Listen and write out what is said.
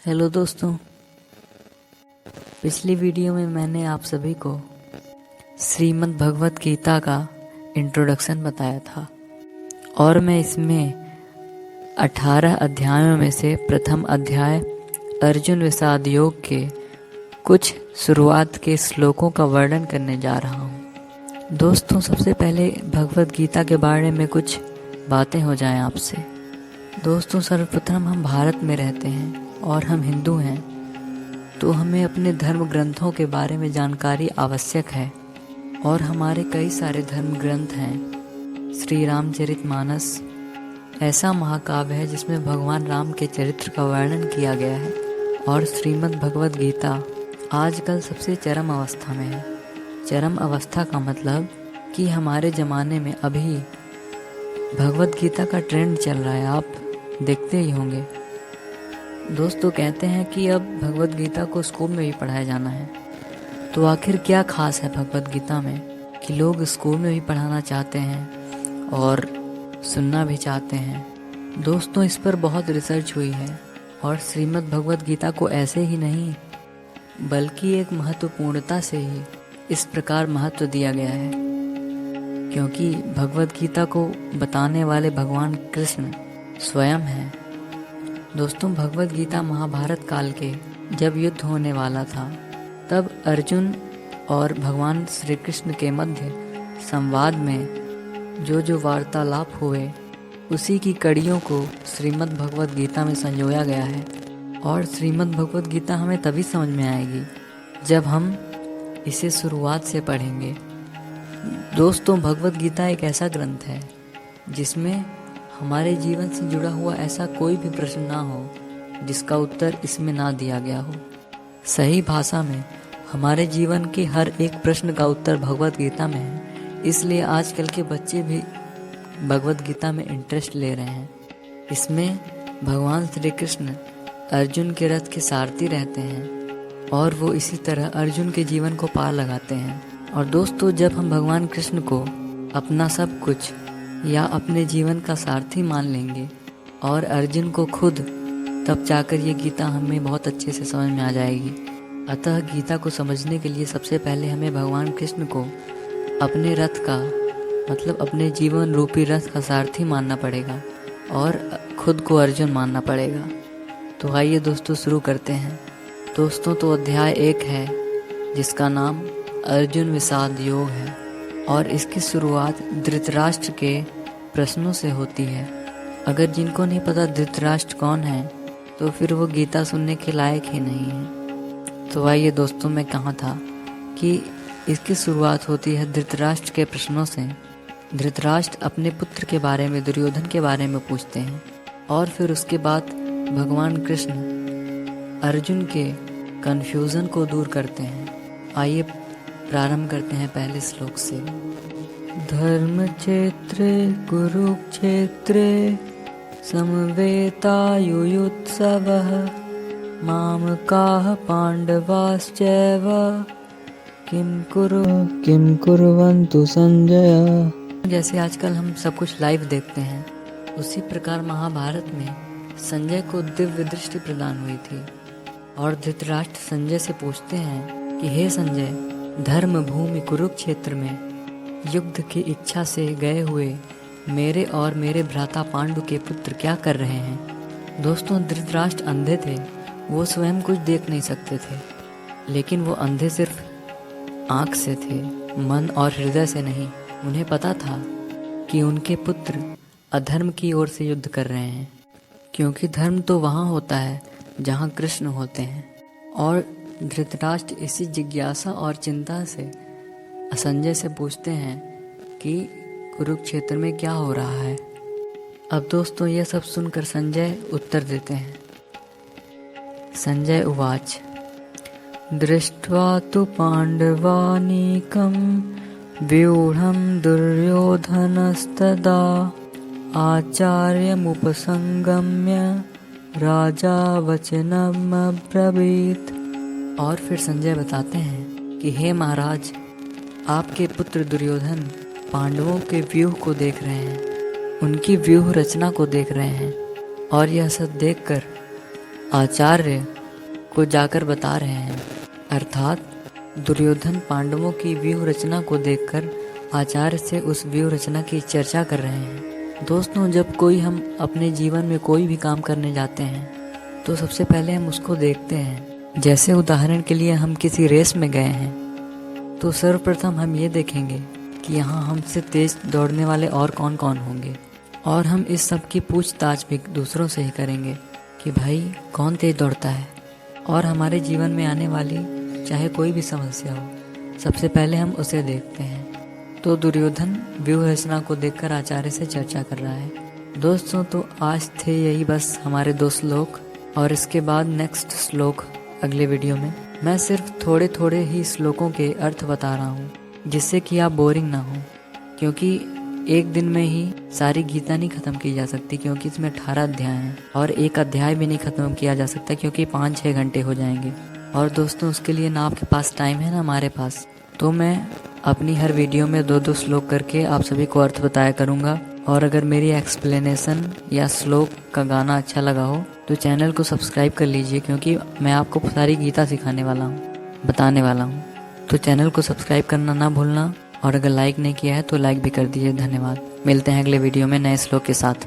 Hello दोस्तों, पिछली video में मैंने आप सभी को श्रीमद् भगवत गीता का इंट्रोडक्शन बताया था और मैं इसमें 18 अध्यायों में से प्रथम अध्याय अर्जुन विषाद योग के कुछ शुरुआत के श्लोकों का वर्णन करने जा रहा हूँ। दोस्तों, सबसे पहले भगवत गीता के बारे में कुछ बातें हो जाएं आपसे। दोस्तों, सर्वप्रथम हम भारत में रहते हैं और हम हिंदू हैं, तो हमें अपने धर्म ग्रंथों के बारे में जानकारी आवश्यक है। और हमारे कई सारे धर्म ग्रंथ हैं। श्री रामचरितमानस ऐसा महाकाव्य है जिसमें भगवान राम के चरित्र का वर्णन किया गया है। और श्रीमद् भगवत गीता आजकल सबसे चरम अवस्था में है। चरम अवस्था का मतलब कि हमारे ज़माने में अभी भगवत गीता का ट्रेंड चल रहा है, आप देखते ही होंगे। दोस्तों, कहते हैं कि अब भगवत गीता को स्कूल में भी पढ़ाया जाना है। तो आखिर क्या खास है भगवत गीता में कि लोग स्कूल में भी पढ़ाना चाहते हैं और सुनना भी चाहते हैं। दोस्तों, इस पर बहुत रिसर्च हुई है और श्रीमद् भगवत गीता को ऐसे ही नहीं बल्कि एक महत्वपूर्णता से ही इस प्रकार महत्व दिया गया है, क्योंकि भगवत गीता को बताने वाले भगवान कृष्ण स्वयं हैं। दोस्तों, भगवत गीता महाभारत काल के जब युद्ध होने वाला था, तब अर्जुन और भगवान श्री कृष्ण के मध्य संवाद में जो वार्तालाप हुए, उसी की कड़ियों को श्रीमद् भगवत गीता में संजोया गया है। और श्रीमद् भगवत गीता हमें तभी समझ में आएगी जब हम इसे शुरुआत से पढ़ेंगे। दोस्तों, भगवत गीता एक ऐसा ग्रंथ है जिसमें हमारे जीवन से जुड़ा हुआ ऐसा कोई भी प्रश्न ना हो जिसका उत्तर इसमें ना दिया गया हो। सही भाषा में हमारे जीवन के हर एक प्रश्न का उत्तर भगवत गीता में है। इसलिए आजकल के बच्चे भी भगवत गीता में इंटरेस्ट ले रहे हैं। इसमें भगवान श्री कृष्ण अर्जुन के रथ के सारथी रहते हैं और वो इसी तरह अर्जुन के जीवन को पार लगाते हैं। और दोस्तों, जब हम भगवान कृष्ण को अपना सब कुछ या अपने जीवन का सारथी मान लेंगे और अर्जुन को खुद, तब जाकर ये गीता हमें बहुत अच्छे से समझ में आ जाएगी। अतः गीता को समझने के लिए सबसे पहले हमें भगवान कृष्ण को अपने रथ का मतलब अपने जीवन रूपी रथ का सारथी मानना पड़ेगा और खुद को अर्जुन मानना पड़ेगा। तो आइए दोस्तों, शुरू करते हैं। दोस्तों, तो अध्याय 1 है जिसका नाम अर्जुन विषाद योग है और इसकी शुरुआत धृतराष्ट्र के प्रश्नों से होती है। अगर जिनको नहीं पता धृतराष्ट्र कौन है, तो फिर वो गीता सुनने के लायक ही नहीं है। तो आइए दोस्तों, मैं कहा था कि इसकी शुरुआत होती है धृतराष्ट्र के प्रश्नों से। धृतराष्ट्र अपने पुत्र के बारे में, दुर्योधन के बारे में पूछते हैं और फिर उसके बाद भगवान कृष्ण अर्जुन के कन्फ्यूज़न को दूर करते हैं। आइए प्रारंभ करते हैं पहले श्लोक से। धर्म क्षेत्रे कुरुक्षेत्रे समवेतायुयुत्सवः मामकाः पांडवाश्चैव किम कुर्वन्तु संजय। जैसे आजकल हम सब कुछ लाइव देखते हैं, उसी प्रकार महाभारत में संजय को दिव्य दृष्टि प्रदान हुई थी। और धृतराष्ट्र संजय से पूछते हैं कि हे संजय, धर्म भूमि कुरुक्षेत्र में युद्ध की इच्छा से गए हुए मेरे और मेरे भ्राता पांडु के पुत्र क्या कर रहे हैं। दोस्तों, धृतराष्ट्र अंधे थे, वो स्वयं कुछ देख नहीं सकते थे, लेकिन वो अंधे सिर्फ आँख से थे, मन और हृदय से नहीं। उन्हें पता था कि उनके पुत्र अधर्म की ओर से युद्ध कर रहे हैं, क्योंकि धर्म तो वहाँ होता है जहाँ कृष्ण होते हैं। और धृतराष्ट्र इसी जिज्ञासा और चिंता से संजय से पूछते हैं कि कुरुक्षेत्र में क्या हो रहा है। अब दोस्तों, यह सब सुनकर संजय उत्तर देते हैं। संजय उवाच, दृष्ट्वा तु पांडवानीकं व्यूढ़ं दुर्योधनस्तदा आचार्यमुपसंगम्य राजा वचनमब्रवीत्। और फिर संजय बताते हैं कि हे महाराज, आपके पुत्र दुर्योधन पांडवों के व्यूह को देख रहे हैं, उनकी व्यूह रचना को देख रहे हैं। और यह सब देखकर आचार्य को जाकर बता रहे हैं। अर्थात दुर्योधन पांडवों की व्यूह रचना को देखकर आचार्य से उस व्यूह रचना की चर्चा कर रहे हैं। दोस्तों, जब कोई हम अपने जीवन में कोई भी काम करने जाते हैं तो सबसे पहले हम उसको देखते हैं। जैसे उदाहरण के लिए हम किसी रेस में गए हैं तो सर्वप्रथम हम ये देखेंगे कि यहाँ हमसे तेज दौड़ने वाले और कौन कौन होंगे, और हम इस सब की पूछताछ भी दूसरों से ही करेंगे कि भाई कौन तेज दौड़ता है। और हमारे जीवन में आने वाली चाहे कोई भी समस्या हो, सबसे पहले हम उसे देखते हैं। तो दुर्योधन व्यूह रचना को देखकर आचार्य से चर्चा कर रहा है। दोस्तों, तो आज थे यही बस हमारे 2 श्लोक, और इसके बाद नेक्स्ट श्लोक अगले वीडियो में। मैं सिर्फ थोड़े थोड़े ही श्लोकों के अर्थ बता रहा हूँ, जिससे कि आप बोरिंग ना हो, क्योंकि एक दिन में ही सारी गीता नहीं खत्म की जा सकती, क्योंकि इसमें 18 अध्याय हैं, और एक अध्याय भी नहीं खत्म किया जा सकता क्योंकि 5-6 घंटे हो जाएंगे। और दोस्तों, उसके लिए ना आपके पास टाइम है ना हमारे पास, तो मैं अपनी हर वीडियो में 2-2 श्लोक करके आप सभी को अर्थ बताया करूँगा। और अगर मेरी एक्सप्लेनेशन या श्लोक का गाना अच्छा लगा हो तो चैनल को सब्सक्राइब कर लीजिए, क्योंकि मैं आपको सारी गीता सिखाने वाला हूँ, बताने वाला हूँ। तो चैनल को सब्सक्राइब करना ना भूलना, और अगर लाइक नहीं किया है तो लाइक भी कर दीजिए। धन्यवाद। मिलते हैं अगले वीडियो में नए श्लोक के साथ।